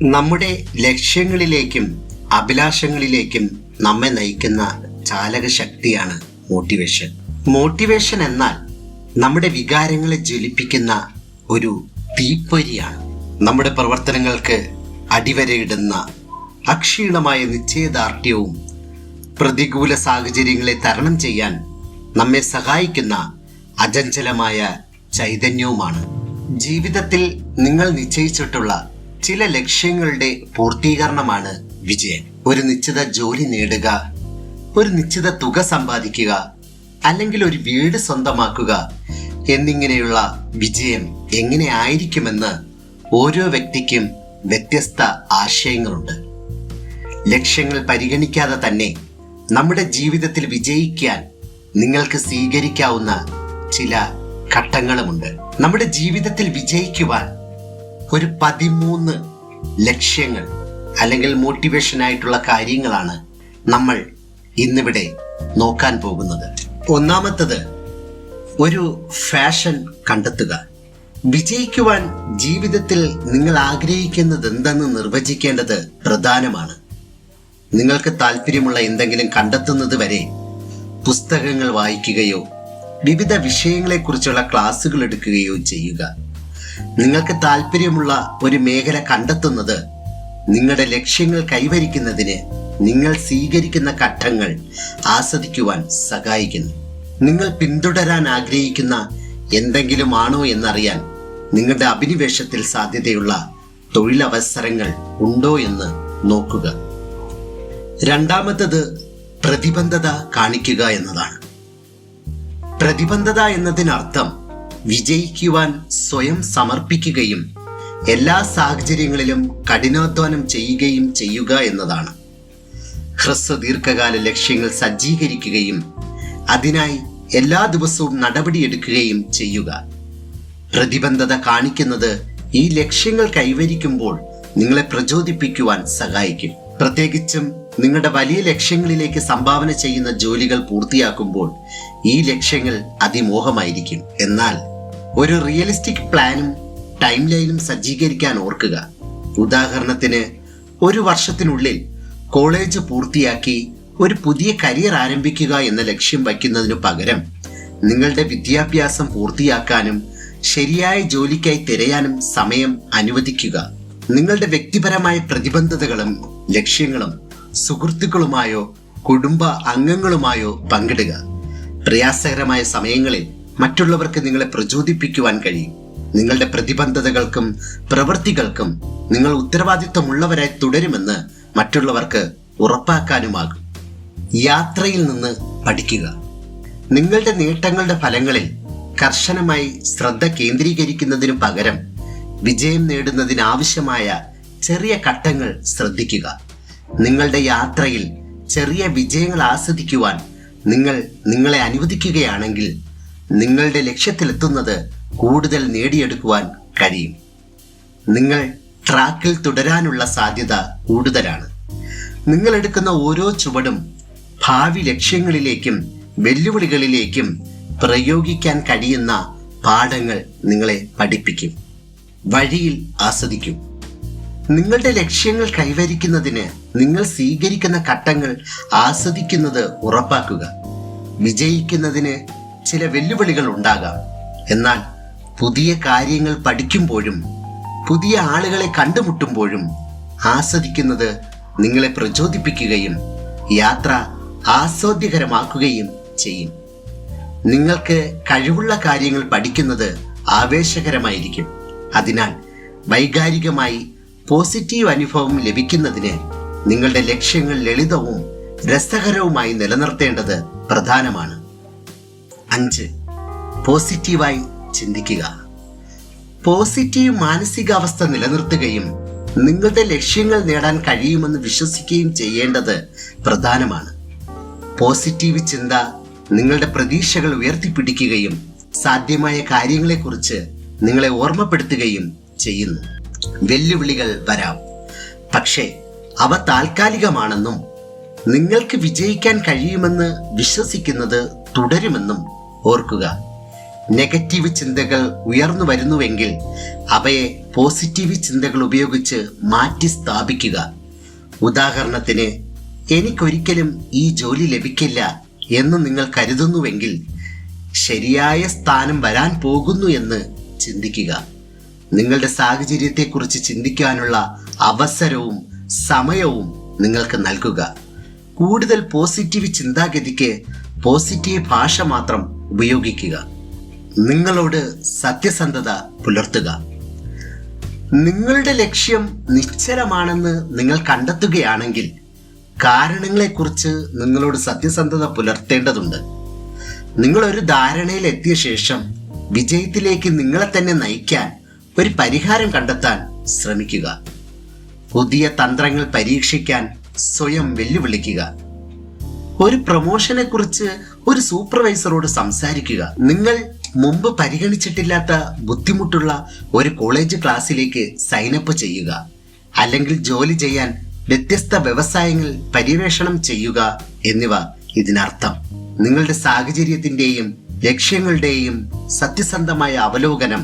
നമ്മുടെ ലക്ഷ്യങ്ങളിലേക്കും അഭിലാഷങ്ങളിലേക്കും നമ്മെ നയിക്കുന്ന ചാലക ശക്തിയാണ് മോട്ടിവേഷൻ. മോട്ടിവേഷൻ എന്നാൽ നമ്മുടെ വികാരങ്ങളെ ജ്വലിപ്പിക്കുന്ന ഒരു തീപ്പൊരിയാണ്. നമ്മുടെ പ്രവർത്തനങ്ങൾക്ക് അടിവരയിടുന്ന അക്ഷീണമായ നിശ്ചയദാർഢ്യവും പ്രതികൂല സാഹചര്യങ്ങളെ തരണം ചെയ്യാൻ നമ്മെ സഹായിക്കുന്ന അചഞ്ചലമായ ചൈതന്യവുമാണ്. ജീവിതത്തിൽ നിങ്ങൾ നിശ്ചയിച്ചിട്ടുള്ള ചില ലക്ഷ്യങ്ങളുടെ പൂർത്തീകരണമാണ് വിജയം. ഒരു നിശ്ചിത ജോലി നേടുക, ഒരു നിശ്ചിത തുക സമ്പാദിക്കുക, അല്ലെങ്കിൽ ഒരു വീട് സ്വന്തമാക്കുക എന്നിങ്ങനെയുള്ള വിജയം എങ്ങനെ ആയിരിക്കുമെന്ന് ഓരോ വ്യക്തിക്കും വ്യത്യസ്ത ആശയങ്ങളുണ്ട്. ലക്ഷ്യങ്ങൾ പരിഗണിക്കാതെ തന്നെ നമ്മുടെ ജീവിതത്തിൽ വിജയിക്കാൻ നിങ്ങൾക്ക് സ്വീകരിക്കാവുന്ന ചില ഘട്ടങ്ങളുമുണ്ട്. നമ്മുടെ ജീവിതത്തിൽ വിജയിക്കുവാൻ ഒരു 13 ലക്ഷ്യങ്ങൾ അല്ലെങ്കിൽ മോട്ടിവേഷനായിട്ടുള്ള കാര്യങ്ങളാണ് നമ്മൾ ഇന്നിവിടെ നോക്കാൻ പോകുന്നത്. ഒന്നാമത്തത്, ഒരു ഫാഷൻ കണ്ടെത്തുക. വിജയിക്കുവാൻ ജീവിതത്തിൽ നിങ്ങൾ ആഗ്രഹിക്കുന്നത് എന്തെന്ന് നിർവചിക്കേണ്ടത് പ്രധാനമാണ്. നിങ്ങൾക്ക് താല്പര്യമുള്ള എന്തെങ്കിലും കണ്ടെത്തുന്നത് വരെ പുസ്തകങ്ങൾ വായിക്കുകയോ വിവിധ വിഷയങ്ങളെക്കുറിച്ചുള്ള ക്ലാസ്സുകൾ എടുക്കുകയോ ചെയ്യുക. നിങ്ങൾക്ക് താല്പര്യമുള്ള ഒരു മേഖല കണ്ടെത്തുന്നത് നിങ്ങളുടെ ലക്ഷ്യങ്ങൾ കൈവരിക്കുന്നതിന് നിങ്ങൾ സ്വീകരിക്കുന്ന ഘട്ടങ്ങൾ ആസ്വദിക്കുവാൻ സഹായിക്കുന്നു. നിങ്ങൾ പിന്തുടരാൻ ആഗ്രഹിക്കുന്ന എന്തെങ്കിലും ആണോ എന്നറിയാൻ നിങ്ങളുടെ അഭിനിവേശത്തിൽ സാധ്യതയുള്ള തൊഴിലവസരങ്ങൾ ഉണ്ടോ എന്ന് നോക്കുക. രണ്ടാമത്തത്, പ്രതിബദ്ധത കാണിക്കുക എന്നതാണ്. പ്രതിബദ്ധത എന്നതിനർത്ഥം വിജയിക്കുവാൻ സ്വയം സമർപ്പിക്കുകയും എല്ലാ സാഹചര്യങ്ങളിലും കഠിനാധ്വാനം ചെയ്യുക എന്നതാണ്. ഹ്രസ്വ ദീർഘകാല ലക്ഷ്യങ്ങൾ സജ്ജീകരിക്കുകയും അതിനായി എല്ലാ ദിവസവും നടപടിയെടുക്കുകയും ചെയ്യുക. പ്രതിബദ്ധത കാണിക്കുന്നത് ഈ ലക്ഷ്യങ്ങൾ കൈവരിക്കുമ്പോൾ നിങ്ങളെ പ്രചോദിപ്പിക്കുവാൻ സഹായിക്കും. പ്രത്യേകിച്ചും നിങ്ങളുടെ വലിയ ലക്ഷ്യങ്ങളിലേക്ക് സംഭാവന ചെയ്യുന്ന ജോലികൾ പൂർത്തിയാക്കുമ്പോൾ ഈ ലക്ഷ്യങ്ങൾ അതിമോഹമായിരിക്കും. എന്നാൽ ഒരു റിയലിസ്റ്റിക് പ്ലാനും ടൈം ലൈനും സജ്ജീകരിക്കാൻ ഓർക്കുക. ഉദാഹരണത്തിന്, 1 വർഷത്തിനുള്ളിൽ കോളേജ് പൂർത്തിയാക്കി ഒരു പുതിയ കരിയർ ആരംഭിക്കുക എന്ന ലക്ഷ്യം വയ്ക്കുന്നതിനു പകരം നിങ്ങളുടെ വിദ്യാഭ്യാസം പൂർത്തിയാക്കാനും ശരിയായ ജോലിക്കായി തിരയാനും സമയം അനുവദിക്കുക. നിങ്ങളുടെ വ്യക്തിപരമായ പ്രതിബദ്ധതകളും ലക്ഷ്യങ്ങളും സുഹൃത്തുക്കളുമായോ കുടുംബ അംഗങ്ങളുമായോ പങ്കിടുക. പ്രയാസകരമായ സമയങ്ങളിൽ മറ്റുള്ളവർക്ക് നിങ്ങളെ പ്രചോദിപ്പിക്കുവാൻ കഴിയും. നിങ്ങളുടെ പ്രതിബദ്ധതകൾക്കും പ്രവൃത്തികൾക്കും നിങ്ങൾ ഉത്തരവാദിത്വമുള്ളവരായി തുടരുമെന്ന് മറ്റുള്ളവർക്ക് ഉറപ്പാക്കാനുമാകും. യാത്രയിൽ നിന്ന് പഠിക്കുക. നിങ്ങളുടെ നേട്ടങ്ങളുടെ ഫലങ്ങളിൽ കർശനമായി ശ്രദ്ധ കേന്ദ്രീകരിക്കുന്നതിനു പകരം വിജയം നേടുന്നതിനാവശ്യമായ ചെറിയ ഘട്ടങ്ങൾ ശ്രദ്ധിക്കുക. നിങ്ങളുടെ യാത്രയിൽ ചെറിയ വിജയങ്ങൾ ആസ്വദിക്കുവാൻ നിങ്ങൾ നിങ്ങളെ അനുവദിക്കുകയാണെങ്കിൽ നിങ്ങളുടെ ലക്ഷ്യത്തിലെത്തുന്നത് കൂടുതൽ നേടിയെടുക്കുവാൻ കഴിയും. നിങ്ങൾ ട്രാക്കിൽ തുടരാനുള്ള സാധ്യത കൂടുതലാണ്. നിങ്ങൾ എടുക്കുന്ന ഓരോ ചുവടും ഭാവി ലക്ഷ്യങ്ങളിലേക്കും വെല്ലുവിളികളിലേക്കും പ്രയോഗിക്കാൻ കഴിയുന്ന പാഠങ്ങൾ നിങ്ങളെ പഠിപ്പിക്കും. വഴിയിൽ ആസ്വദിക്കും. നിങ്ങളുടെ ലക്ഷ്യങ്ങൾ കൈവരിക്കുന്നതിന് നിങ്ങൾ സ്വീകരിക്കുന്ന ഘട്ടങ്ങൾ ആസ്വദിക്കുന്നത് ഉറപ്പാക്കുക. വിജയിക്കുന്നതിന് ചില വെല്ലുവിളികൾ ഉണ്ടാകാം. എന്നാൽ പുതിയ കാര്യങ്ങൾ പഠിക്കുമ്പോഴും പുതിയ ആളുകളെ കണ്ടുമുട്ടുമ്പോഴും ആസ്വദിക്കുന്നത് നിങ്ങളെ പ്രചോദിപ്പിക്കുകയും യാത്ര ആസ്വാദ്യകരമാക്കുകയും ചെയ്യും. നിങ്ങൾക്ക് കഴിവുള്ള കാര്യങ്ങൾ പഠിക്കുന്നത് ആവേശകരമായിരിക്കും. അതിനാൽ വൈകാരികമായി പോസിറ്റീവ് അനുഭവം ലഭിക്കുന്നതിന് നിങ്ങളുടെ ലക്ഷ്യങ്ങൾ ലളിതവും രസകരവുമായി നിലനിർത്തേണ്ടത് പ്രധാനമാണ്. 5. പോസിറ്റീവായി ചിന്തിക്കുക. പോസിറ്റീവ് മാനസികാവസ്ഥ നിലനിർത്തുകയും നിങ്ങളുടെ ലക്ഷ്യങ്ങൾ നേടാൻ കഴിയുമെന്ന് വിശ്വസിക്കുകയും ചെയ്യേണ്ടത് പ്രധാനമാണ്. പോസിറ്റീവ് ചിന്ത നിങ്ങളുടെ പ്രതീക്ഷകൾ ഉയർത്തിപ്പിടിക്കുകയും സാധ്യമായ കാര്യങ്ങളെക്കുറിച്ച് നിങ്ങളെ ഓർമ്മപ്പെടുത്തുകയും ചെയ്യുന്നു. വെല്ലുവിളികൾ വരാം, പക്ഷേ അവ താൽക്കാലികമാണെന്നും നിങ്ങൾക്ക് വിജയിക്കാൻ കഴിയുമെന്ന് വിശ്വസിക്കുന്നത് തുടരുമെന്നും ഓർക്കുക. നെഗറ്റീവ് ചിന്തകൾ ഉയർന്നു വരുന്നുവെങ്കിൽ അവയെ പോസിറ്റീവ് ചിന്തകൾ ഉപയോഗിച്ച് മാറ്റി സ്ഥാപിക്കുക. ഉദാഹരണത്തിന്, എനിക്കൊരിക്കലും ഈ ജോലി ലഭിക്കില്ല എന്ന് നിങ്ങൾ കരുതുന്നുവെങ്കിൽ ശരിയായ സ്ഥാനം വരാൻ പോകുന്നു എന്ന് ചിന്തിക്കുക. നിങ്ങളുടെ സാഹചര്യത്തെക്കുറിച്ച് ചിന്തിക്കാനുള്ള അവസരവും സമയവും നിങ്ങൾക്ക് നൽകുക. കൂടുതൽ പോസിറ്റീവ് ചിന്താഗതിക്ക് പോസിറ്റീവ് ഭാഷ മാത്രം ഉപയോഗിക്കുക. നിങ്ങളോട് സത്യസന്ധത പുലർത്തുക. നിങ്ങളുടെ ലക്ഷ്യം നിശ്ചലമാണെന്ന് നിങ്ങൾ കണ്ടെത്തുകയാണെങ്കിൽ കാരണങ്ങളെക്കുറിച്ച് നിങ്ങളോട് സത്യസന്ധത പുലർത്തേണ്ടതുണ്ട്. നിങ്ങൾ ഒരു ധാരണയിൽ എത്തിയ ശേഷം വിജയത്തിലേക്ക് നിങ്ങളെ തന്നെ നയിക്കാൻ ഒരു പരിഹാരം കണ്ടെത്താൻ ശ്രമിക്കുക. പുതിയ തന്ത്രങ്ങൾ പരീക്ഷിക്കാൻ സ്വയം വെല്ലുവിളിക്കുക. ഒരു പ്രൊമോഷനെ കുറിച്ച് ഒരു സൂപ്പർവൈസറോട് സംസാരിക്കുക. നിങ്ങൾ മുമ്പ് പരിഗണിച്ചിട്ടില്ലാത്ത ബുദ്ധിമുട്ടുള്ള ഒരു കോളേജ് ക്ലാസ്സിലേക്ക് സൈനപ്പ് ചെയ്യുക. അല്ലെങ്കിൽ ജോലി ചെയ്യാൻ വ്യത്യസ്ത വ്യവസായങ്ങൾ പര്യവേഷണം ചെയ്യുക എന്നിവ ഇതിനർത്ഥം. നിങ്ങളുടെ സാഹചര്യത്തിന്റെയും ലക്ഷ്യങ്ങളുടെയും സത്യസന്ധമായ അവലോകനം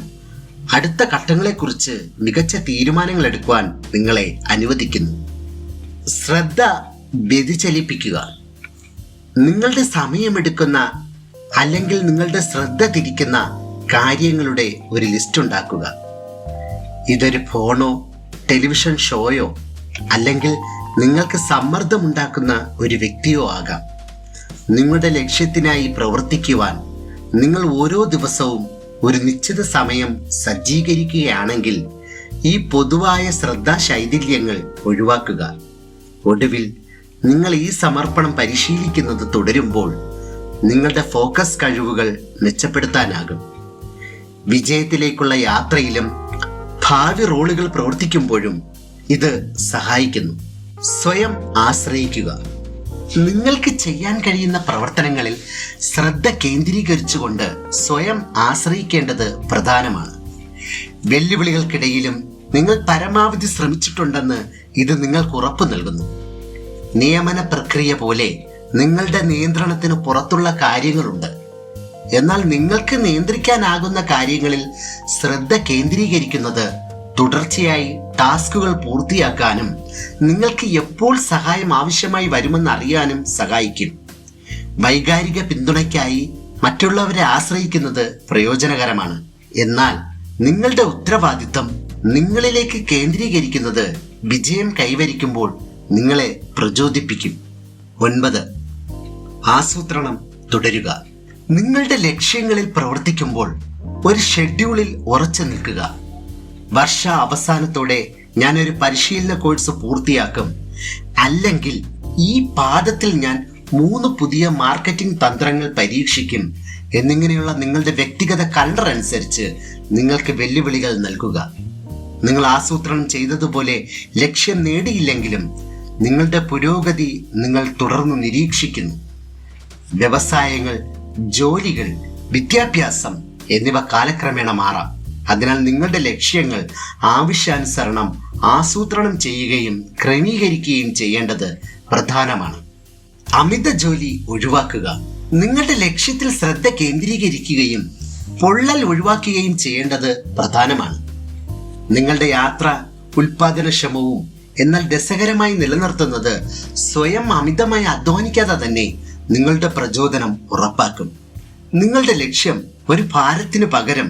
അടുത്ത ഘട്ടങ്ങളെക്കുറിച്ച് മികച്ച തീരുമാനങ്ങൾ എടുക്കുവാൻ നിങ്ങളെ അനുവദിക്കുന്നു. ശ്രദ്ധ വ്യതിചലിപ്പിക്കുക. നിങ്ങളുടെ സമയമെടുക്കുന്ന അല്ലെങ്കിൽ നിങ്ങളുടെ ശ്രദ്ധ തിരിക്കുന്ന കാര്യങ്ങളുടെ ഒരു ലിസ്റ്റ് ഉണ്ടാക്കുക. ഇതൊരു ഫോണോ ടെലിവിഷൻ ഷോയോ അല്ലെങ്കിൽ നിങ്ങൾക്ക് സമ്മർദ്ദമുണ്ടാക്കുന്ന ഒരു വ്യക്തിയോ ആകാം. നിങ്ങളുടെ ലക്ഷ്യത്തിനായി പ്രവർത്തിക്കുവാൻ നിങ്ങൾ ഓരോ ദിവസവും ഒരു നിശ്ചിത സമയം സജ്ജീകരിക്കുകയാണെങ്കിൽ ഈ പൊതുവായ ശ്രദ്ധാശൈഥില്യങ്ങൾ ഒഴിവാക്കുക. ഒടുവിൽ നിങ്ങൾ ഈ സമർപ്പണം പരിശീലിക്കുന്നത് തുടരുമ്പോൾ നിങ്ങളുടെ ഫോക്കസ് കഴിവുകൾ മെച്ചപ്പെടുത്താനാകും. വിജയത്തിലേക്കുള്ള യാത്രയിലും ഭാവി റോളുകൾ പ്രവർത്തിക്കുമ്പോഴും ഇത് സഹായിക്കുന്നു. സ്വയം ആശ്രയിക്കുക. നിങ്ങൾക്ക് ചെയ്യാൻ കഴിയുന്ന പ്രവർത്തനങ്ങളിൽ ശ്രദ്ധ കേന്ദ്രീകരിച്ചുകൊണ്ട് സ്വയം ആശ്രയിക്കേണ്ടത് പ്രധാനമാണ്. വെല്ലുവിളികൾക്കിടയിലും നിങ്ങൾ പരമാവധി ശ്രമിച്ചിട്ടുണ്ടെന്ന് ഇത് നിങ്ങൾക്ക് ഉറപ്പ് നൽകുന്നു. നിയമന പ്രക്രിയ പോലെ നിങ്ങളുടെ നിയന്ത്രണത്തിന് പുറത്തുള്ള കാര്യങ്ങളുണ്ട്. എന്നാൽ നിങ്ങൾക്ക് നിയന്ത്രിക്കാനാകുന്ന കാര്യങ്ങളിൽ ശ്രദ്ധ കേന്ദ്രീകരിക്കുന്നത് തുടർച്ചയായി ടാസ്കുകൾ പൂർത്തിയാക്കാനും നിങ്ങൾക്ക് എപ്പോൾ സഹായം ആവശ്യമായി വരുമെന്ന് അറിയാനും സഹായിക്കും. വൈകാരിക പിന്തുണയ്ക്കായി മറ്റുള്ളവരെ ആശ്രയിക്കുന്നത് പ്രയോജനകരമാണ്. എന്നാൽ നിങ്ങളുടെ ഉത്തരവാദിത്തം നിങ്ങളിലേക്ക് കേന്ദ്രീകരിക്കുന്നത് വിജയം കൈവരിക്കുമ്പോൾ നിങ്ങളെ പ്രചോദിപ്പിക്കും. 9. ആസൂത്രണം തുടരുക. നിങ്ങളുടെ ലക്ഷ്യങ്ങളിൽ പ്രവർത്തിക്കുമ്പോൾ ഒരു ഷെഡ്യൂളിൽ ഉറച്ചു നിൽക്കുക. വർഷ അവസാനത്തോടെ ഞാനൊരു പരിശീലന കോഴ്സ് പൂർത്തിയാക്കും, അല്ലെങ്കിൽ ഈ പാദത്തിൽ ഞാൻ 3 പുതിയ മാർക്കറ്റിംഗ് തന്ത്രങ്ങൾ പരീക്ഷിക്കും എന്നിങ്ങനെയുള്ള നിങ്ങളുടെ വ്യക്തിഗത കലണ്ടർ അനുസരിച്ച് നിങ്ങൾക്ക് വെല്ലുവിളികൾ നൽകുക. നിങ്ങൾ ആസൂത്രണം ചെയ്തതുപോലെ ലക്ഷ്യം നേടിയില്ലെങ്കിലും നിങ്ങളുടെ പുരോഗതി നിങ്ങൾ തുടർന്ന് നിരീക്ഷിക്കുന്നു. വ്യവസായങ്ങൾ, ജോലികൾ, വിദ്യാഭ്യാസം എന്നിവ കാലക്രമേണ മാറാം. അതിനാൽ നിങ്ങളുടെ ലക്ഷ്യങ്ങൾ ആവശ്യാനുസരണം ആസൂത്രണം ചെയ്യുകയും ക്രമീകരിക്കുകയും ചെയ്യേണ്ടത് പ്രധാനമാണ്. അമിത ജോലി ഒഴിവാക്കുക. നിങ്ങളുടെ ലക്ഷ്യത്തിൽ ശ്രദ്ധ കേന്ദ്രീകരിക്കുകയും പൊള്ളൽ ഒഴിവാക്കുകയും ചെയ്യേണ്ടത് പ്രധാനമാണ്. നിങ്ങളുടെ യാത്ര ഉൽപാദനക്ഷമവും എന്നാൽ രസകരമായി നിലനിർത്തുന്നത് സ്വയം അമിതമായി അധ്വാനിക്കാതെ തന്നെ നിങ്ങളുടെ പ്രചോദനം ഉറപ്പാക്കും. നിങ്ങളുടെ ലക്ഷ്യം ഒരു ഭാരത്തിന് പകരം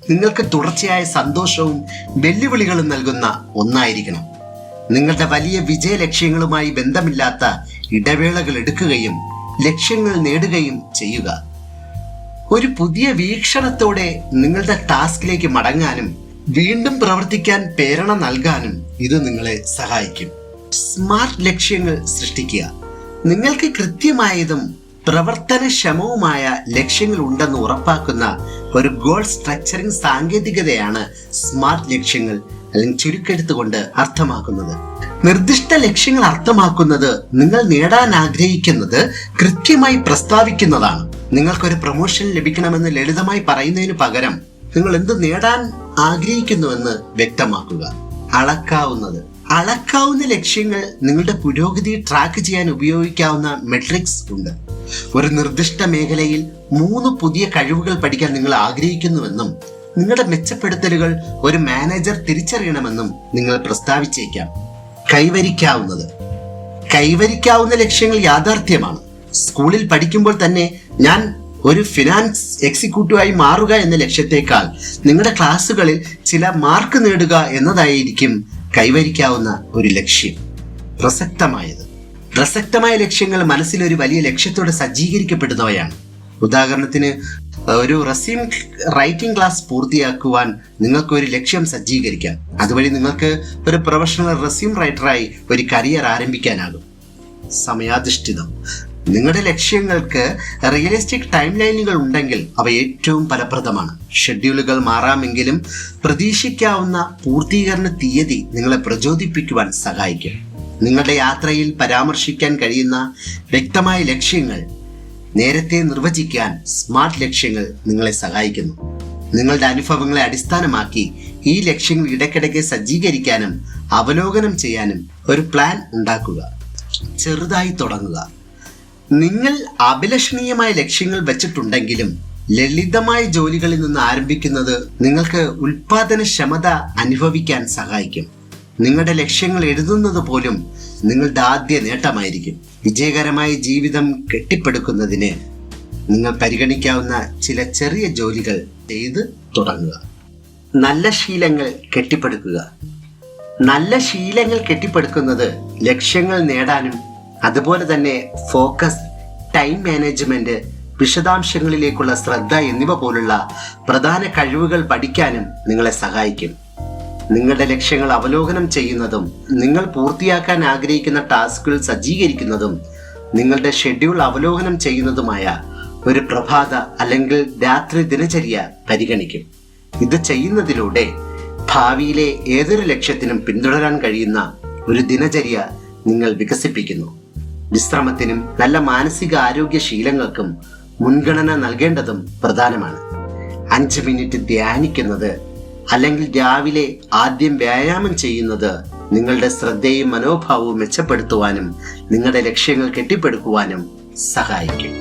നിങ്ങൾക്ക് തുടർച്ചയായ സന്തോഷവും വെല്ലുവിളികളും നൽകുന്ന ഒന്നായിരിക്കണം. നിങ്ങളുടെ വലിയ വിജയ ലക്ഷ്യങ്ങളുമായി ബന്ധമില്ലാത്ത ഇടവേളകൾ എടുക്കുകയും ലക്ഷ്യങ്ങൾ നേടുകയും ചെയ്യുക. ഒരു പുതിയ വീക്ഷണത്തോടെ നിങ്ങളുടെ ടാസ്കിലേക്ക് മടങ്ങാനും വീണ്ടും പ്രവർത്തിക്കാൻ പ്രേരണ നൽകാനും ഇത് നിങ്ങളെ സഹായിക്കും. സ്മാർട്ട് ലക്ഷ്യങ്ങൾ സൃഷ്ടിക്കുക. നിങ്ങൾക്ക് കൃത്യമായതും പ്രവർത്തനക്ഷമവുമായ ലക്ഷ്യങ്ങൾ ഉണ്ടെന്ന് ഉറപ്പാക്കുന്ന ഒരു ഗോൾ സ്ട്രക്ചറിംഗ് സാങ്കേതികതയാണ് സ്മാർട്ട് ലക്ഷ്യങ്ങൾ അല്ലെങ്കിൽ ചുരുക്കെടുത്തുകൊണ്ട് അർത്ഥമാക്കുന്നത്. നിർദ്ദിഷ്ട ലക്ഷ്യങ്ങൾ അർത്ഥമാക്കുന്നത് നിങ്ങൾ നേടാൻ ആഗ്രഹിക്കുന്നത് കൃത്യമായി പ്രസ്താവിക്കുന്നതാണ്. നിങ്ങൾക്കൊരു പ്രൊമോഷൻ ലഭിക്കണമെന്ന് ലളിതമായി പറയുന്നതിന് പകരം നിങ്ങൾ എന്ത് നേടാൻ ആഗ്രഹിക്കുന്നുവെന്ന് വ്യക്തമാക്കുക. അളക്കാവുന്നത്. അളക്കാവുന്ന ലക്ഷ്യങ്ങൾ നിങ്ങളുടെ പുരോഗതി ട്രാക്ക് ചെയ്യാൻ ഉപയോഗിക്കാവുന്ന മെട്രിക്സ് ഉണ്ട്. ഒരു നിർദ്ദിഷ്ട മേഖലയിൽ 3 പുതിയ കഴിവുകൾ പഠിക്കാൻ നിങ്ങൾ ആഗ്രഹിക്കുന്നുവെന്നും നിങ്ങളുടെ മെച്ചപ്പെടുത്തലുകൾ ഒരു മാനേജർ തിരിച്ചറിയണമെന്നും നിങ്ങൾ പ്രസ്താവിച്ചേക്കാം. കൈവരിക്കാവുന്ന ലക്ഷ്യങ്ങൾ യാഥാർത്ഥ്യമാണ്. സ്കൂളിൽ പഠിക്കുമ്പോൾ തന്നെ ഞാൻ ഒരു ഫിനാൻസ് എക്സിക്യൂട്ടീവായി മാറുക എന്ന ലക്ഷ്യത്തെക്കാൾ നിങ്ങളുടെ ക്ലാസ്സുകളിൽ ചില മാർക്ക് നേടുക എന്നതായിരിക്കും കൈവരിക്കാവുന്ന ഒരു ലക്ഷ്യം. പ്രസക്തമായ ലക്ഷ്യങ്ങൾ മനസ്സിൽ ഒരു വലിയ ലക്ഷ്യത്തോടെ സജ്ജീകരിക്കപ്പെടുന്നവയാണ്. ഉദാഹരണത്തിന്, ഒരു റെസ്യൂം റൈറ്റിംഗ് ക്ലാസ് പൂർത്തിയാക്കുവാൻ നിങ്ങൾക്ക് ഒരു ലക്ഷ്യം സജ്ജീകരിക്കാം. അതുവഴി നിങ്ങൾക്ക് ഒരു പ്രൊഫഷണൽ റെസ്യൂം റൈറ്ററായി ഒരു കരിയർ ആരംഭിക്കാനാകും. സമയാധിഷ്ഠിതം. നിങ്ങളുടെ ലക്ഷ്യങ്ങൾക്ക് റിയലിസ്റ്റിക് ടൈം ലൈനുകൾ ഉണ്ടെങ്കിൽ അവ ഏറ്റവും ഫലപ്രദമാണ്. ഷെഡ്യൂളുകൾ മാറാമെങ്കിലും പ്രതീക്ഷിക്കാവുന്ന പൂർത്തീകരണ തീയതി നിങ്ങളെ പ്രചോദിപ്പിക്കുവാൻ സഹായിക്കും. നിങ്ങളുടെ യാത്രയിൽ പരാമർശിക്കാൻ കഴിയുന്ന വ്യക്തമായ ലക്ഷ്യങ്ങൾ നേരത്തെ നിർവചിക്കാൻ സ്മാർട്ട് ലക്ഷ്യങ്ങൾ നിങ്ങളെ സഹായിക്കുന്നു. നിങ്ങളുടെ അനുഭവങ്ങളെ അടിസ്ഥാനമാക്കി ഈ ലക്ഷ്യങ്ങൾ ഇടയ്ക്കിടയ്ക്ക് സജ്ജീകരിക്കാനും അവലോകനം ചെയ്യാനും ഒരു പ്ലാൻ ഉണ്ടാക്കുക. ചെറുതായി തുടങ്ങുക. നിങ്ങൾ അഭിലഷണീയമായ ലക്ഷ്യങ്ങൾ വെച്ചിട്ടുണ്ടെങ്കിലും ലളിതമായ ജോലികളിൽ നിന്ന് ആരംഭിക്കുന്നത് നിങ്ങൾക്ക് ഉൽപാദനക്ഷമത അനുഭവിക്കാൻ സഹായിക്കും. നിങ്ങളുടെ ലക്ഷ്യങ്ങൾ എഴുതുന്നത് പോലും നിങ്ങളുടെ ആദ്യ നേട്ടമായിരിക്കും. വിജയകരമായ ജീവിതം കെട്ടിപ്പടുക്കുന്നതിന് നിങ്ങൾ പരിഗണിക്കാവുന്ന ചില ചെറിയ ജോലികൾ ചെയ്ത് തുടങ്ങുക. നല്ല ശീലങ്ങൾ കെട്ടിപ്പടുക്കുന്നത് ലക്ഷ്യങ്ങൾ നേടാനും അതുപോലെ തന്നെ ഫോക്കസ്, ടൈം മാനേജ്മെന്റ്, വിശദാംശങ്ങളിലേക്കുള്ള ശ്രദ്ധ എന്നിവ പോലുള്ള പ്രധാന കഴിവുകൾ പഠിക്കാനും നിങ്ങളെ സഹായിക്കും. നിങ്ങളുടെ ലക്ഷ്യങ്ങൾ അവലോകനം ചെയ്യുന്നതും നിങ്ങൾ പൂർത്തിയാക്കാൻ ആഗ്രഹിക്കുന്ന ടാസ്കുകൾ സജ്ജീകരിക്കുന്നതും നിങ്ങളുടെ ഷെഡ്യൂൾ അവലോകനം ചെയ്യുന്നതുമായ ഒരു പ്രഭാത അല്ലെങ്കിൽ രാത്രി ദിനചര്യ പരിഗണിക്കും. ഇത് ചെയ്യുന്നതിലൂടെ ഭാവിയിലെ ഏതൊരു ലക്ഷ്യത്തിനും പിന്തുടരാൻ കഴിയുന്ന ഒരു ദിനചര്യ നിങ്ങൾ വികസിപ്പിക്കുന്നു. വിശ്രമത്തിനും നല്ല മാനസിക ആരോഗ്യ ശീലങ്ങൾക്കും മുൻഗണന നൽകേണ്ടതും പ്രധാനമാണ്. 5 മിനിറ്റ് ധ്യാനിക്കുന്നത് അല്ലെങ്കിൽ രാവിലെ ആദ്യം വ്യായാമം ചെയ്യുന്നത് നിങ്ങളുടെ ശ്രദ്ധയും മനോഭാവവും മെച്ചപ്പെടുത്തുവാനും നിങ്ങളുടെ ലക്ഷ്യങ്ങൾ കെട്ടിപ്പടുക്കുവാനും സഹായിക്കും.